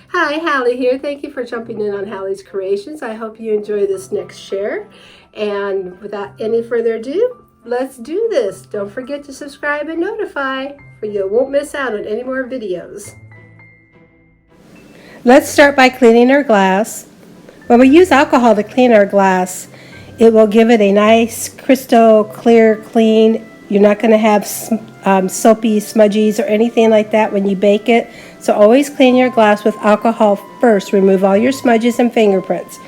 Hi, Hallie here. Thank you for jumping in on Hallie's Creations. I hope you enjoy this next share. And without any further ado, let's do this. Don't forget to subscribe and notify, for you won't miss out on any more videos. Let's start by cleaning our glass. When we use alcohol to clean our glass, it will give it a nice crystal clear clean. You're not going to have soapy smudgies or anything like that when you bake it. So always clean your glass with alcohol first. Remove all your smudges and fingerprints.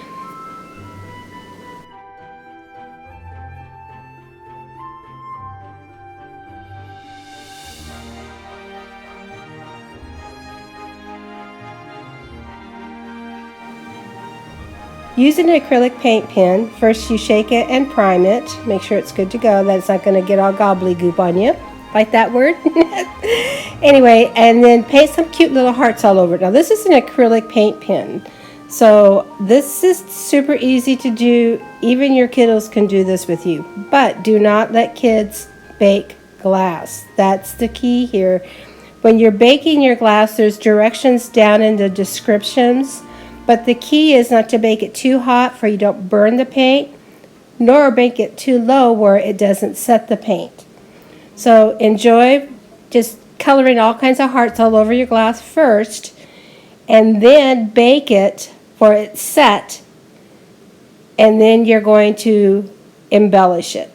Using an acrylic paint pen, first you shake it and prime it. Make sure it's good to go, that it's not going to get all gobbledygook on you. Like that word? Anyway, and then paint some cute little hearts all over it. Now this is an acrylic paint pen. So this is super easy to do. Even your kiddos can do this with you. But do not let kids bake glass. That's the key here. When you're baking your glass, there's directions down in the descriptions. But the key is not to bake it too hot for you don't burn the paint, nor bake it too low where it doesn't set the paint. So enjoy just coloring all kinds of hearts all over your glass first, and then bake it for it's set, and then you're going to embellish it.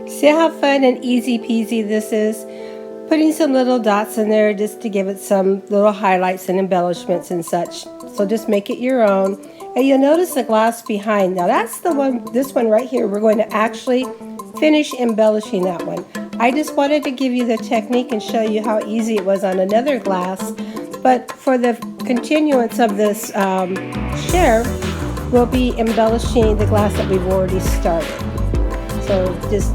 See how fun and easy peasy this is? Putting some little dots in there just to give it some little highlights and embellishments and such. So just make it your own. And you'll notice the glass behind. Now that's the one, this one right here, we're going to actually finish embellishing that one. I just wanted to give you the technique and show you how easy it was on another glass. But for the continuance of this share, we'll be embellishing the glass that we've already started. So just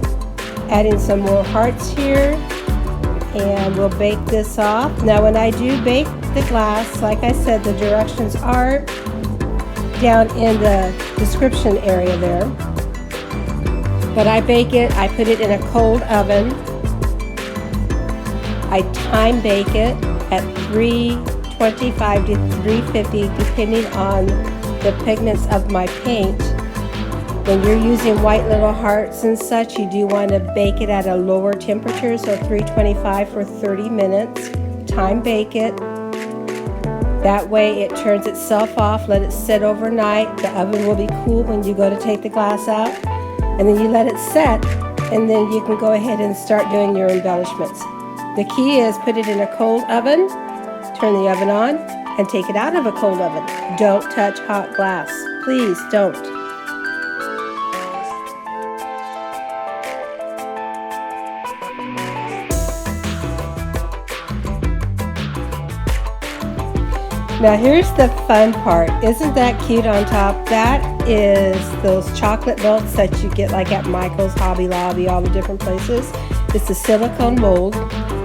adding some more hearts here, and we'll bake this off. Now when I do bake the glass, like I said, the directions are down in the description area there. But I bake it, I put it in a cold oven. I time bake it at 325 to 350 depending on the pigments of my paint. When you're using white little hearts and such, you do want to bake it at a lower temperature, so 325 for 30 minutes. Time bake it. That way it turns itself off. Let it sit overnight. The oven will be cool when you go to take the glass out. And then you let it set, and then you can go ahead and start doing your embellishments. The key is put it in a cold oven, turn the oven on, and take it out of a cold oven. Don't touch hot glass. Please don't. Now here's the fun part. Isn't that cute on top? That is those chocolate melts that you get like at Michael's, Hobby Lobby, all the different places. It's a silicone mold,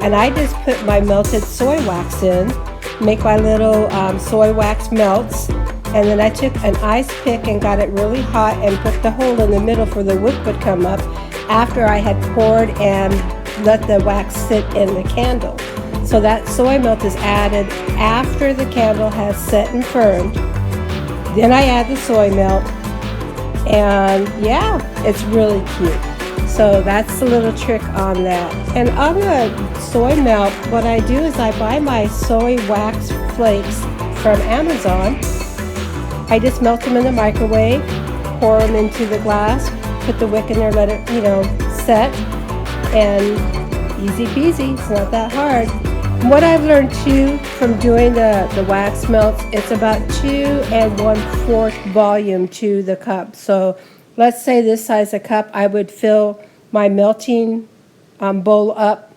and I just put my melted soy wax in, make my little soy wax melts, and then I took an ice pick and got it really hot and put the hole in the middle for the wick would come up after I had poured and let the wax sit in the candle. So that soy melt is added after the candle has set and firmed. Then I add the soy melt, and yeah, it's really cute. So that's the little trick on that. And on the soy melt, what I do is I buy my soy wax flakes from Amazon. I just melt them in the microwave, pour them into the glass, put the wick in there, let it, set, and easy peasy, it's not that hard. What I've learned too from doing the wax melts, it's about 2 1/4 volume to the cup. So let's say this size of cup, I would fill my melting bowl up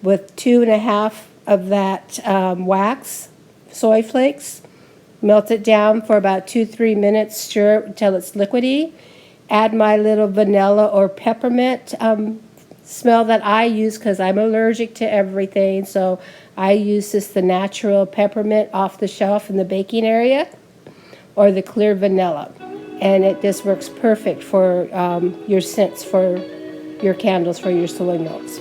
with 2 1/2 of that wax, soy flakes. Melt it down for about 2-3 minutes, stir it until it's liquidy. Add my little vanilla or peppermint smell that I use because I'm allergic to everything. So I use the natural peppermint off the shelf in the baking area, or the clear vanilla. And it just works perfect for your scents for your candles, for your soy melts.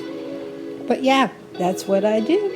But yeah, that's what I do.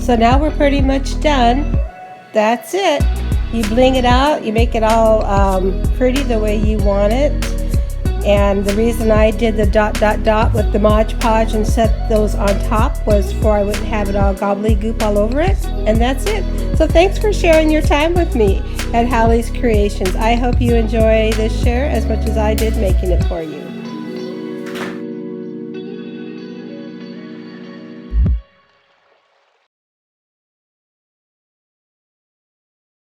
So now we're pretty much done. That's it. You bling it out, you make it all pretty the way you want it. And the reason I did the dot dot dot with the Mod Podge and set those on top was for I wouldn't have it all gobbledygook all over it. And that's it. So thanks for sharing your time with me at Hallie's Creations. I hope you enjoy this share as much as I did making it for you.